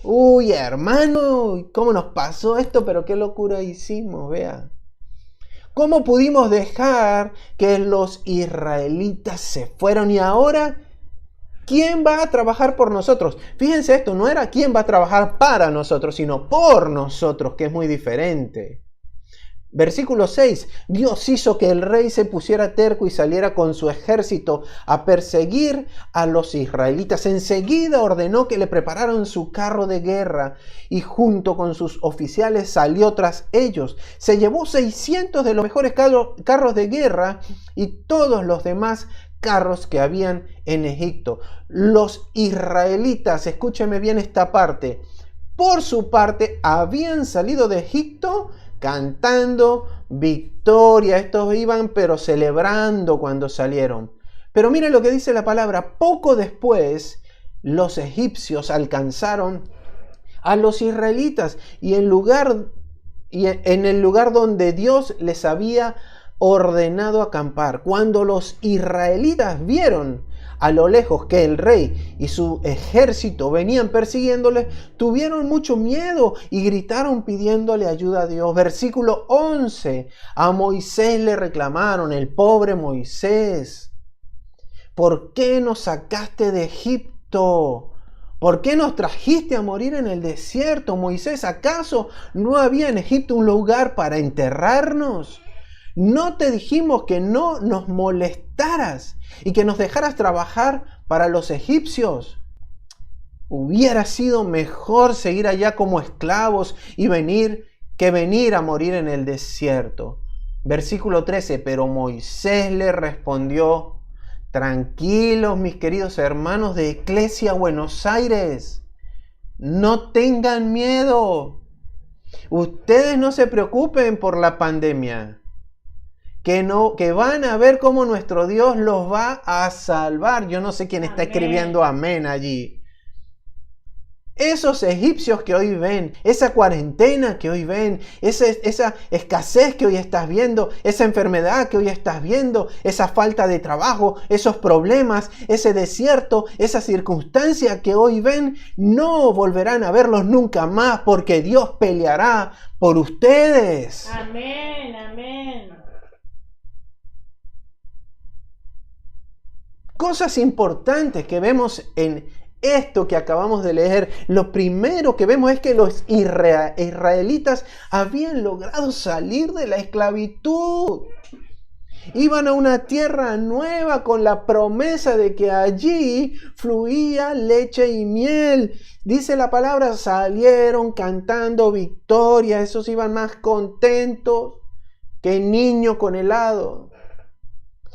Speaker 1: uy, hermano, ¿cómo nos pasó esto? Pero qué locura hicimos, vea. ¿Cómo pudimos dejar que los israelitas se fueron? Y ahora, ¿quién va a trabajar por nosotros? Fíjense, esto no era quién va a trabajar para nosotros, sino por nosotros, que es muy diferente. Versículo 6. Dios hizo que el rey se pusiera terco y saliera con su ejército a perseguir a los israelitas. Enseguida ordenó que le prepararan su carro de guerra y junto con sus oficiales salió tras ellos. Se llevó 600 de los mejores carros de guerra y todos los demás carros que habían en Egipto. Los israelitas, escúcheme bien esta parte, por su parte habían salido de Egipto cantando victoria. Estos iban pero celebrando cuando salieron. Pero miren lo que dice la palabra. Poco después los egipcios alcanzaron a los israelitas y en el lugar donde Dios les había ordenado acampar. Cuando los israelitas vieron a lo lejos que el rey y su ejército venían persiguiéndoles, tuvieron mucho miedo y gritaron pidiéndole ayuda a Dios. Versículo 11. A Moisés le reclamaron: el pobre Moisés, ¿por qué nos sacaste de Egipto? ¿Por qué nos trajiste a morir en el desierto? Moisés, ¿acaso no había en Egipto un lugar para enterrarnos? ¿No te dijimos que no nos molestaras y que nos dejaras trabajar para los egipcios? Hubiera sido mejor seguir allá como esclavos y venir a morir en el desierto. Versículo 13. Pero Moisés le respondió: tranquilos, mis queridos hermanos de Iglesia Buenos Aires, no tengan miedo. Ustedes no se preocupen por la pandemia. Que van a ver cómo nuestro Dios los va a salvar. Yo no sé quién está escribiendo amén allí. Esos egipcios que hoy ven, esa cuarentena que hoy ven, esa escasez que hoy estás viendo, esa enfermedad que hoy estás viendo, esa falta de trabajo, esos problemas, ese desierto, esa circunstancia que hoy ven, no volverán a verlos nunca más, porque Dios peleará por ustedes.
Speaker 2: Amén, amén.
Speaker 1: Cosas importantes que vemos en esto que acabamos de leer. Lo primero que vemos es que los israelitas habían logrado salir de la esclavitud. Iban a una tierra nueva con la promesa de que allí fluía leche y miel. Dice la palabra, salieron cantando victoria. Esos iban más contentos que niños con helado.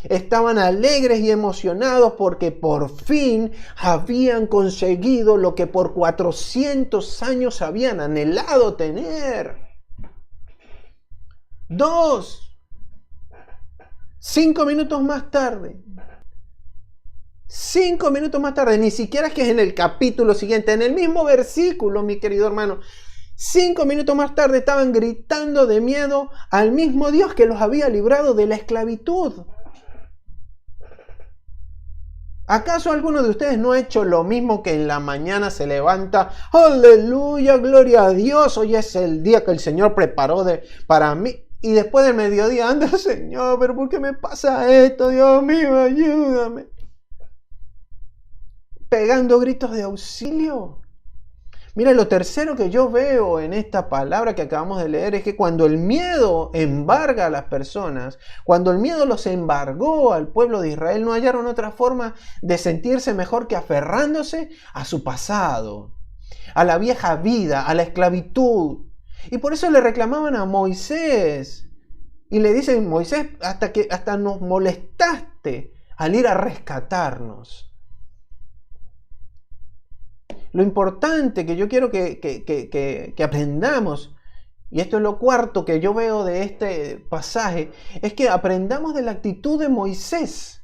Speaker 1: Estaban alegres y emocionados porque por fin habían conseguido lo que por 400 años habían anhelado tener. 5 minutos más tarde. 5 minutos más tarde, ni siquiera es que es en el capítulo siguiente, en el mismo versículo, mi querido hermano. 5 minutos más tarde estaban gritando de miedo al mismo Dios que los había librado de la esclavitud. ¿Acaso alguno de ustedes no ha hecho lo mismo que en la mañana se levanta? ¡Aleluya! ¡Gloria a Dios! Hoy es el día que el Señor preparó para mí. Y después del mediodía, anda, Señor, ¿pero por qué me pasa esto? Dios mío, ayúdame. Pegando gritos de auxilio. Mira, lo tercero que yo veo en esta palabra que acabamos de leer es que cuando el miedo embarga a las personas, cuando el miedo los embargó al pueblo de Israel, no hallaron otra forma de sentirse mejor que aferrándose a su pasado, a la vieja vida, a la esclavitud. Y por eso le reclamaban a Moisés. Y le dicen, Moisés, hasta nos molestaste al ir a rescatarnos. Lo importante que yo quiero que aprendamos, y esto es lo cuarto que yo veo de este pasaje, es que aprendamos de la actitud de Moisés.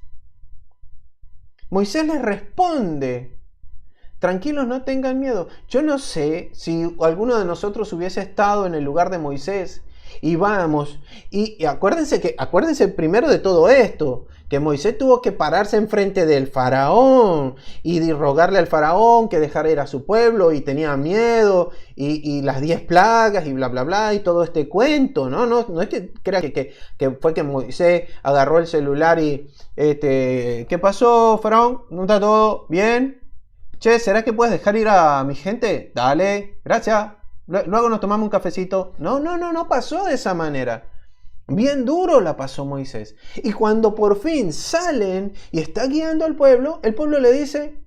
Speaker 1: Moisés les responde, tranquilos, no tengan miedo. Yo no sé si alguno de nosotros hubiese estado en el lugar de Moisés y vamos, y acuérdense primero de todo esto, que Moisés tuvo que pararse enfrente del faraón y rogarle al faraón que dejara ir a su pueblo y tenía miedo y las 10 plagas y bla bla bla y todo este cuento, ¿no? No es que crea que fue que Moisés agarró el celular y ¿qué pasó, faraón? ¿No está todo bien? Che, ¿será que puedes dejar ir a mi gente? Dale, gracias. Luego nos tomamos un cafecito. No pasó de esa manera. Bien duro la pasó Moisés. Y cuando por fin salen y está guiando al pueblo, el pueblo le dice,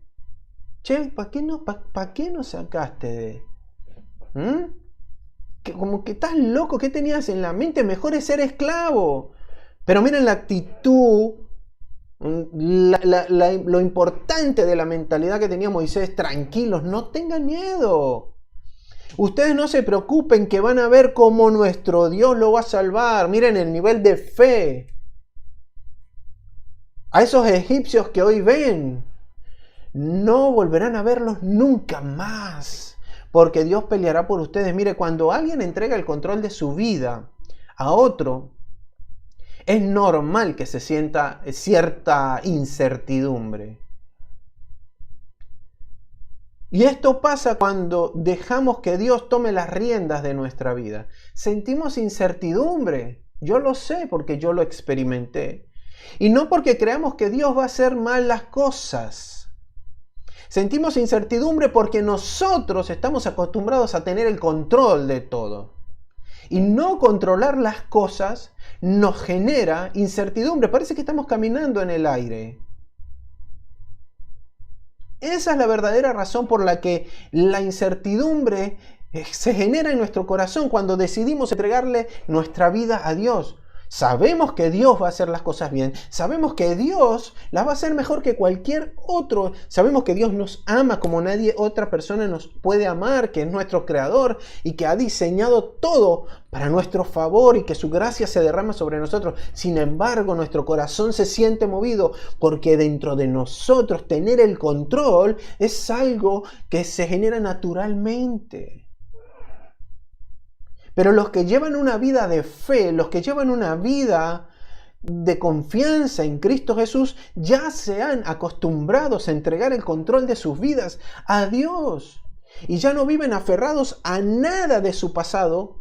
Speaker 1: che, ¿para qué nos sacaste de...? Como que estás loco, ¿qué tenías en la mente? Mejor es ser esclavo. Pero miren la actitud, lo importante de la mentalidad que tenía Moisés. Tranquilos, no tengan miedo. Ustedes no se preocupen, que van a ver cómo nuestro Dios lo va a salvar. Miren el nivel de fe. A esos egipcios que hoy ven, no volverán a verlos nunca más, porque Dios peleará por ustedes. Mire, cuando alguien entrega el control de su vida a otro, es normal que se sienta cierta incertidumbre. Y esto pasa cuando dejamos que Dios tome las riendas de nuestra vida. Sentimos incertidumbre. Yo lo sé porque yo lo experimenté. Y no porque creamos que Dios va a hacer mal las cosas. Sentimos incertidumbre porque nosotros estamos acostumbrados a tener el control de todo. Y no controlar las cosas nos genera incertidumbre. Parece que estamos caminando en el aire. Esa es la verdadera razón por la que la incertidumbre se genera en nuestro corazón cuando decidimos entregarle nuestra vida a Dios. Sabemos que Dios va a hacer las cosas bien. Sabemos que Dios las va a hacer mejor que cualquier otro. Sabemos que Dios nos ama como nadie otra persona nos puede amar, que es nuestro creador y que ha diseñado todo para nuestro favor y que su gracia se derrama sobre nosotros. Sin embargo, nuestro corazón se siente movido porque dentro de nosotros tener el control es algo que se genera naturalmente. Pero los que llevan una vida de fe, los que llevan una vida de confianza en Cristo Jesús, ya se han acostumbrado a entregar el control de sus vidas a Dios. Y ya no viven aferrados a nada de su pasado,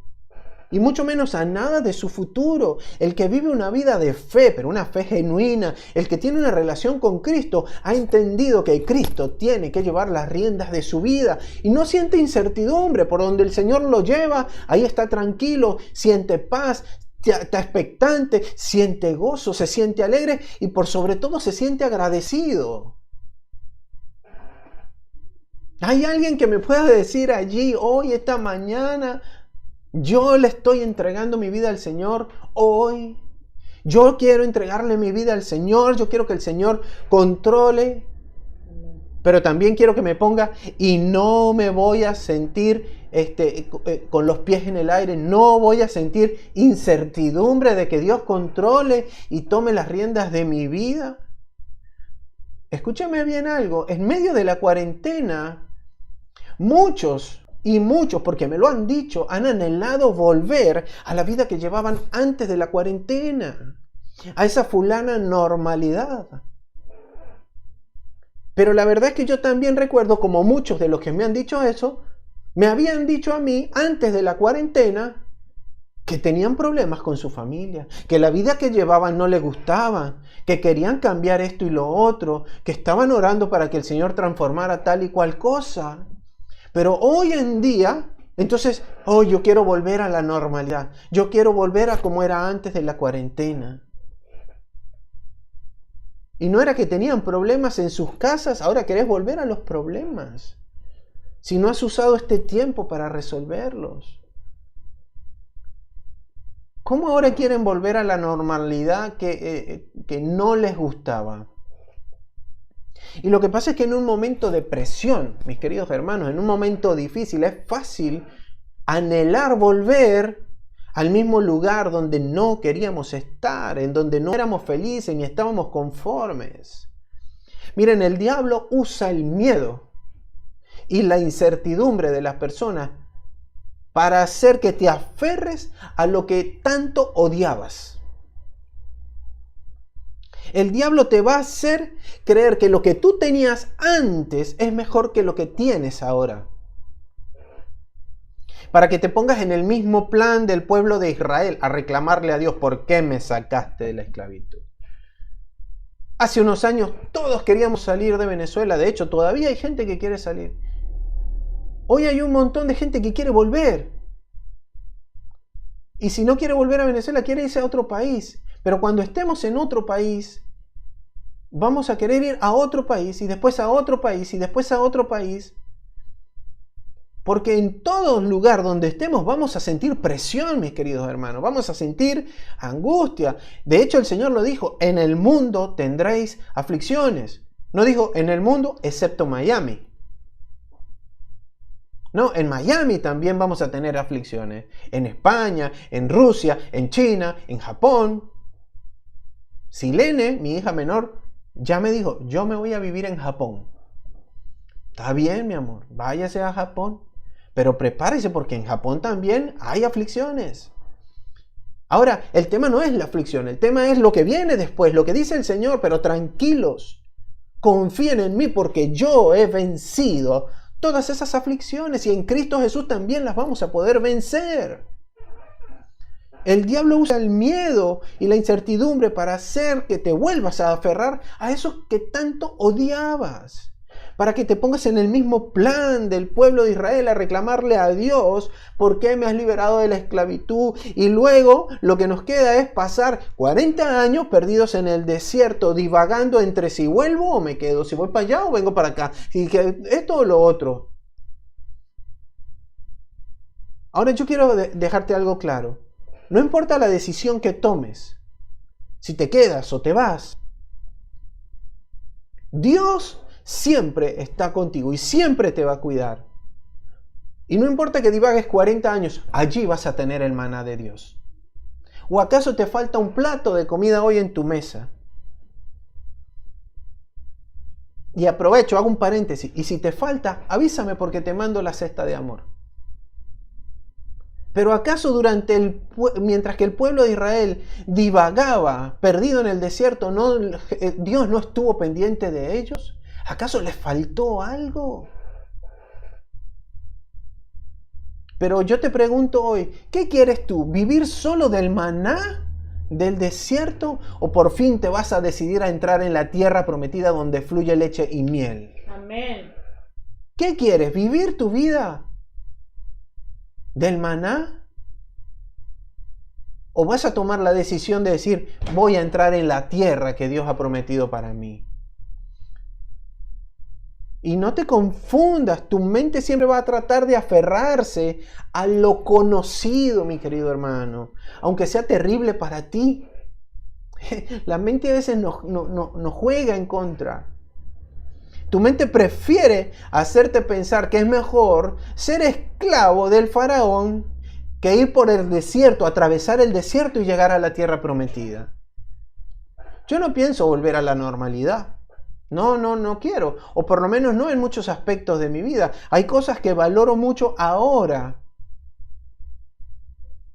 Speaker 1: y mucho menos a nada de su futuro. El que vive una vida de fe, pero una fe genuina, el que tiene una relación con Cristo, ha entendido que Cristo tiene que llevar las riendas de su vida y no siente incertidumbre. Por donde el Señor lo lleva, ahí está tranquilo, siente paz, está expectante, siente gozo, se siente alegre y por sobre todo se siente agradecido. ¿Hay alguien que me pueda decir allí, hoy, esta mañana, yo le estoy entregando mi vida al Señor hoy? Yo quiero entregarle mi vida al Señor, yo quiero que el Señor controle, pero también quiero que me ponga y no me voy a sentir con los pies en el aire, no voy a sentir incertidumbre de que Dios controle y tome las riendas de mi vida. Escúchame bien algo, en medio de la cuarentena, muchos, porque me lo han dicho, han anhelado volver a la vida que llevaban antes de la cuarentena, a esa fulana normalidad. Pero la verdad es que yo también recuerdo, como muchos de los que me han dicho eso, me habían dicho a mí antes de la cuarentena que tenían problemas con su familia, que la vida que llevaban no les gustaba, que querían cambiar esto y lo otro, que estaban orando para que el Señor transformara tal y cual cosa. Pero hoy en día, entonces, yo quiero volver a la normalidad. Yo quiero volver a como era antes de la cuarentena. Y no era que tenían problemas en sus casas, ahora querés volver a los problemas. Si no has usado este tiempo para resolverlos. ¿Cómo ahora quieren volver a la normalidad que no les gustaba? Y lo que pasa es que en un momento de presión, mis queridos hermanos, en un momento difícil, es fácil anhelar volver al mismo lugar donde no queríamos estar, en donde no éramos felices ni estábamos conformes. Miren, el diablo usa el miedo y la incertidumbre de las personas para hacer que te aferres a lo que tanto odiabas. El diablo te va a hacer creer que lo que tú tenías antes es mejor que lo que tienes ahora. Para que te pongas en el mismo plan del pueblo de Israel, a reclamarle a Dios, ¿por qué me sacaste de la esclavitud? Hace unos años todos queríamos salir de Venezuela, de hecho todavía hay gente que quiere salir. Hoy hay un montón de gente que quiere volver. Y si no quiere volver a Venezuela, quiere irse a otro país. Pero cuando estemos en otro país, vamos a querer ir a otro país y después a otro país y después a otro país. Porque en todo lugar donde estemos vamos a sentir presión, mis queridos hermanos. Vamos a sentir angustia. De hecho, el Señor lo dijo, en el mundo tendréis aflicciones. No dijo en el mundo excepto Miami. No, en Miami también vamos a tener aflicciones. En España, en Rusia, en China, en Japón. Silene, mi hija menor, ya me dijo, yo me voy a vivir en Japón. Está bien, mi amor, váyase a Japón. Pero prepárese porque en Japón también hay aflicciones. Ahora, el tema no es la aflicción, el tema es lo que viene después, lo que dice el Señor, pero tranquilos. Confíen en mí porque yo he vencido todas esas aflicciones y en Cristo Jesús también las vamos a poder vencer. El diablo usa el miedo y la incertidumbre para hacer que te vuelvas a aferrar a esos que tanto odiabas. Para que te pongas en el mismo plan del pueblo de Israel a reclamarle a Dios por qué me has liberado de la esclavitud. Y luego lo que nos queda es pasar 40 años perdidos en el desierto, divagando entre si vuelvo o me quedo, si voy para allá o vengo para acá, y que esto o lo otro. Ahora yo quiero dejarte algo claro. No importa la decisión que tomes, si te quedas o te vas, Dios siempre está contigo y siempre te va a cuidar. Y no importa que divagues 40 años, allí vas a tener el maná de Dios. ¿O acaso te falta un plato de comida hoy en tu mesa? Y aprovecho, hago un paréntesis, y si te falta, avísame porque te mando la cesta de amor. Pero ¿acaso mientras que el pueblo de Israel divagaba, perdido en el desierto, Dios no estuvo pendiente de ellos? ¿Acaso les faltó algo? Pero yo te pregunto hoy, ¿qué quieres tú? ¿Vivir solo del maná del desierto? ¿O por fin te vas a decidir a entrar en la tierra prometida donde fluye leche y miel?
Speaker 2: Amén.
Speaker 1: ¿Qué quieres? ¿Vivir tu vida del maná? ¿O vas a tomar la decisión de decir, voy a entrar en la tierra que Dios ha prometido para mí? Y no te confundas, tu mente siempre va a tratar de aferrarse a lo conocido, mi querido hermano, aunque sea terrible para ti. La mente a veces nos juega en contra. Tu mente prefiere hacerte pensar que es mejor ser esclavo del faraón que ir por el desierto, atravesar el desierto y llegar a la tierra prometida. Yo no pienso volver a la normalidad. No quiero. O por lo menos no en muchos aspectos de mi vida. Hay cosas que valoro mucho ahora,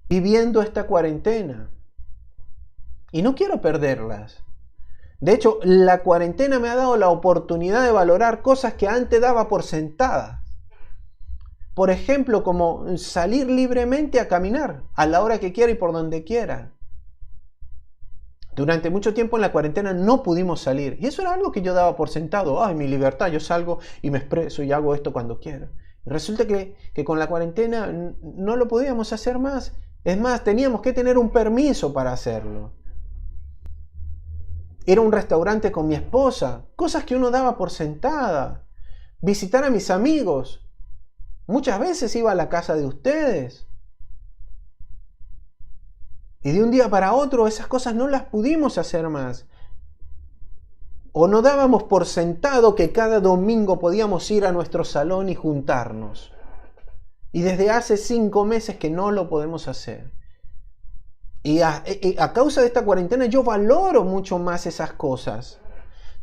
Speaker 1: viviendo esta cuarentena. Y no quiero perderlas. De hecho, la cuarentena me ha dado la oportunidad de valorar cosas que antes daba por sentadas. Por ejemplo, como salir libremente a caminar a la hora que quiera y por donde quiera. Durante mucho tiempo en la cuarentena no pudimos salir. Y eso era algo que yo daba por sentado. Ay, mi libertad, yo salgo y me expreso y hago esto cuando quiero. Y resulta que con la cuarentena no lo podíamos hacer más. Es más, teníamos que tener un permiso para hacerlo. Ir a un restaurante con mi esposa. Cosas que uno daba por sentada. Visitar a mis amigos. Muchas veces iba a la casa de ustedes. Y de un día para otro esas cosas no las pudimos hacer más. O no dábamos por sentado que cada domingo podíamos ir a nuestro salón y juntarnos. Y desde hace 5 meses que no lo podemos hacer. Y a causa de esta cuarentena yo valoro mucho más esas cosas.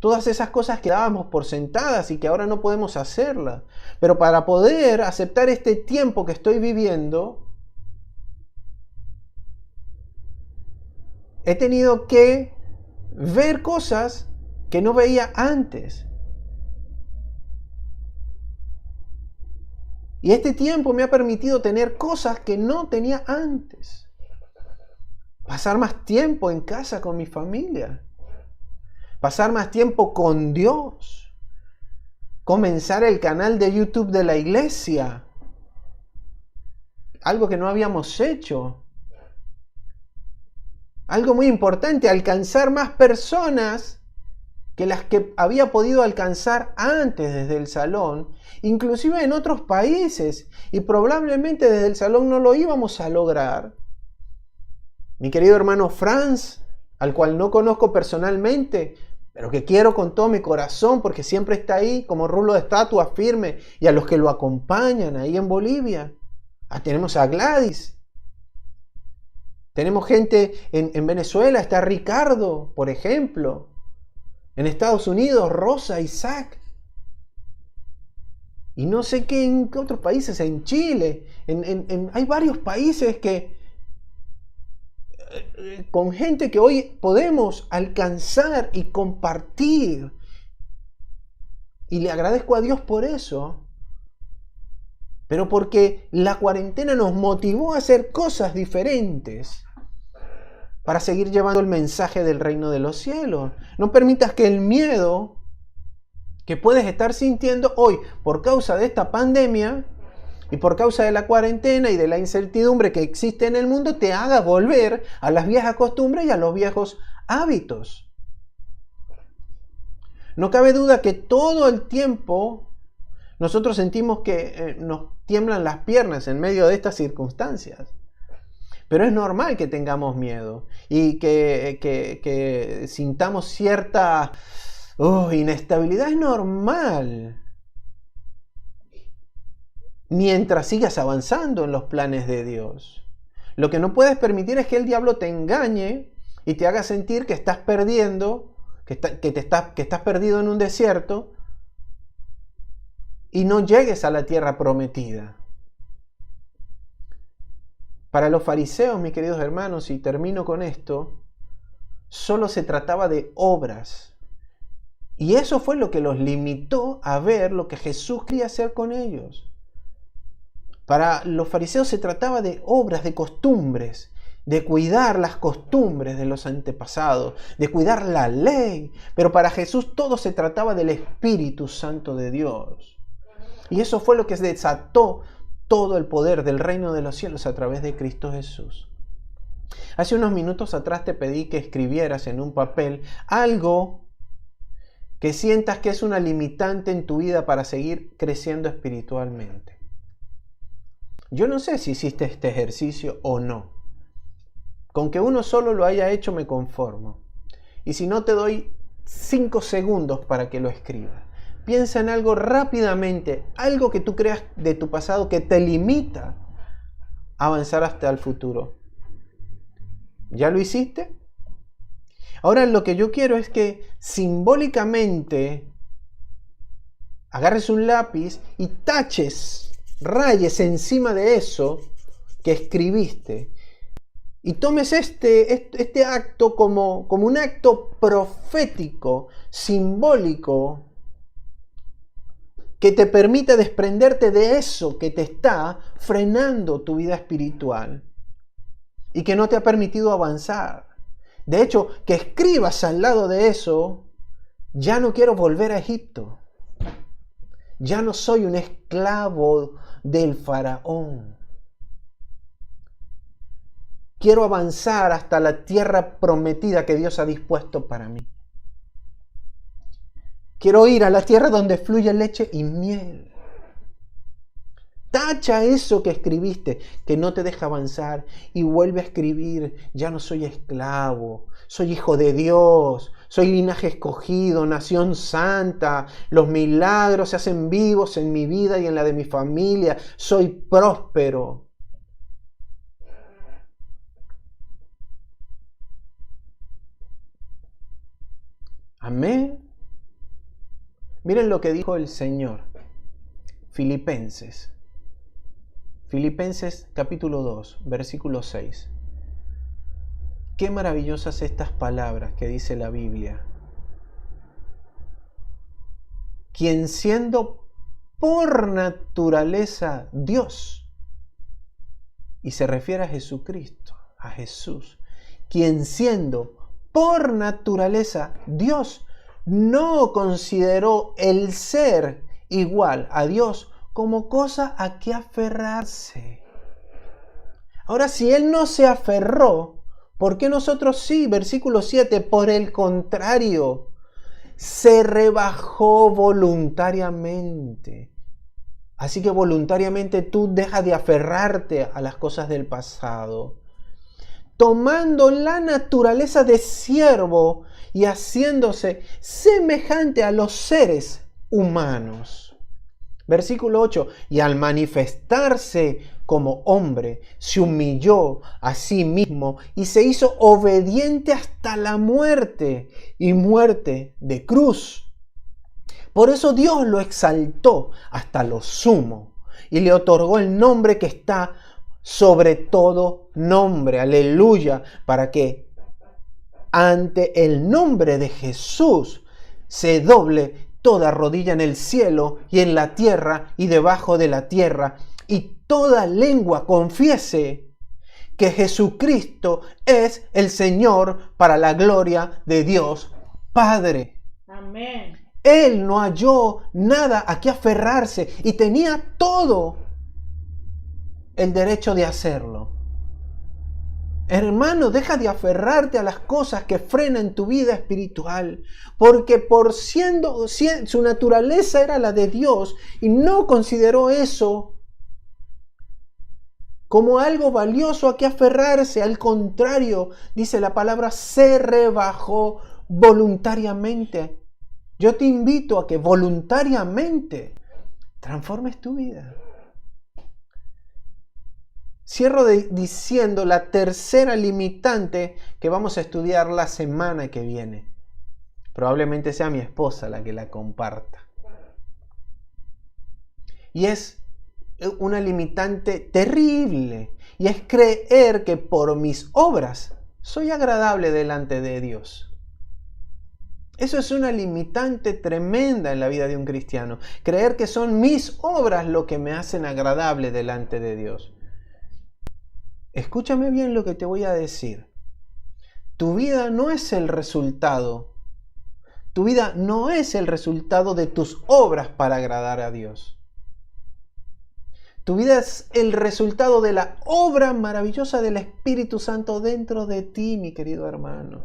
Speaker 1: Todas esas cosas que dábamos por sentadas y que ahora no podemos hacerlas. Pero para poder aceptar este tiempo que estoy viviendo, he tenido que ver cosas que no veía antes. Y este tiempo me ha permitido tener cosas que no tenía antes. Pasar más tiempo en casa con mi familia. Pasar más tiempo con Dios. Comenzar el canal de YouTube de la iglesia. Algo que no habíamos hecho. Algo muy importante, alcanzar más personas que las que había podido alcanzar antes desde el salón, inclusive en otros países, y probablemente desde el salón no lo íbamos a lograr. Mi querido hermano Franz, al cual no conozco personalmente, pero que quiero con todo mi corazón porque siempre está ahí como rulo de estatua firme, y a los que lo acompañan ahí en Bolivia. Tenemos a Gladys. Tenemos gente en Venezuela, está Ricardo, por ejemplo. En Estados Unidos, Rosa, Isaac. Y no sé qué en qué otros países, en Chile. Hay varios países que con gente que hoy podemos alcanzar y compartir. Y le agradezco a Dios por eso. Pero porque la cuarentena nos motivó a hacer cosas diferentes para seguir llevando el mensaje del reino de los cielos. No permitas que el miedo que puedes estar sintiendo hoy por causa de esta pandemia y por causa de la cuarentena y de la incertidumbre que existe en el mundo te haga volver a las viejas costumbres y a los viejos hábitos. No cabe duda que todo el tiempo nosotros sentimos que nos tiemblan las piernas en medio de estas circunstancias. Pero es normal que tengamos miedo y que sintamos cierta inestabilidad. Es normal. Mientras sigas avanzando en los planes de Dios. Lo que no puedes permitir es que el diablo te engañe y te haga sentir que estás perdiendo, que estás perdido en un desierto y no llegues a la tierra prometida. Para los fariseos, mis queridos hermanos, y termino con esto, solo se trataba de obras. Y eso fue lo que los limitó a ver lo que Jesús quería hacer con ellos. Para los fariseos se trataba de obras, de costumbres, de cuidar las costumbres de los antepasados, de cuidar la ley. Pero para Jesús todo se trataba del Espíritu Santo de Dios. Y eso fue lo que desató todo el poder del reino de los cielos a través de Cristo Jesús. Hace unos minutos atrás te pedí que escribieras en un papel algo que sientas que es una limitante en tu vida para seguir creciendo espiritualmente. Yo no sé si hiciste este ejercicio o no. Con que uno solo lo haya hecho me conformo. Y si no, te doy 5 segundos para que lo escribas. Piensa en algo rápidamente, algo que tú creas de tu pasado que te limita a avanzar hasta el futuro. ¿Ya lo hiciste? Ahora lo que yo quiero es que simbólicamente agarres un lápiz y taches, rayes encima de eso que escribiste. Y tomes este acto como un acto profético, simbólico, que te permita desprenderte de eso que te está frenando tu vida espiritual y que no te ha permitido avanzar. De hecho, que escribas al lado de eso: ya no quiero volver a Egipto. Ya no soy un esclavo del faraón. Quiero avanzar hasta la tierra prometida que Dios ha dispuesto para mí. Quiero ir a la tierra donde fluye leche y miel. Tacha eso que escribiste, que no te deja avanzar, y vuelve a escribir: ya no soy esclavo, soy hijo de Dios, soy linaje escogido, nación santa, los milagros se hacen vivos en mi vida y en la de mi familia, soy próspero. Amén. Miren lo que dijo el Señor. Filipenses capítulo 2, versículo 6. Qué maravillosas estas palabras que dice la Biblia. Quien siendo por naturaleza Dios, y se refiere a Jesucristo, a Jesús, quien siendo por naturaleza Dios, no consideró el ser igual a Dios como cosa a que aferrarse. Ahora, si Él no se aferró, ¿por qué nosotros sí? Versículo 7, por el contrario, se rebajó voluntariamente. Así que voluntariamente tú dejas de aferrarte a las cosas del pasado, tomando la naturaleza de siervo y haciéndose semejante a los seres humanos. Versículo 8, y al manifestarse como hombre, se humilló a sí mismo y se hizo obediente hasta la muerte, y muerte de cruz. Por eso Dios lo exaltó hasta lo sumo y le otorgó el nombre que está sobre todo nombre. Aleluya, para que ante el nombre de Jesús se doble toda rodilla en el cielo y en la tierra y debajo de la tierra, y toda lengua confiese que Jesucristo es el Señor, para la gloria de Dios Padre.
Speaker 2: Amén.
Speaker 1: Él no halló nada a qué aferrarse y tenía todo el derecho de hacerlo. Hermano, deja de aferrarte a las cosas que frenan tu vida espiritual, porque por siendo su naturaleza era la de Dios y no consideró eso como algo valioso a que aferrarse. Al contrario, dice la palabra, se rebajó voluntariamente. Yo te invito a que voluntariamente transformes tu vida. Cierro diciendo la tercera limitante que vamos a estudiar la semana que viene. Probablemente sea mi esposa la que la comparta. Y es una limitante terrible. Y es creer que por mis obras soy agradable delante de Dios. Eso es una limitante tremenda en la vida de un cristiano. Creer que son mis obras lo que me hacen agradable delante de Dios. Escúchame bien lo que te voy a decir. Tu vida no es el resultado. Tu vida no es el resultado de tus obras para agradar a Dios. Tu vida es el resultado de la obra maravillosa del Espíritu Santo dentro de ti, mi querido hermano.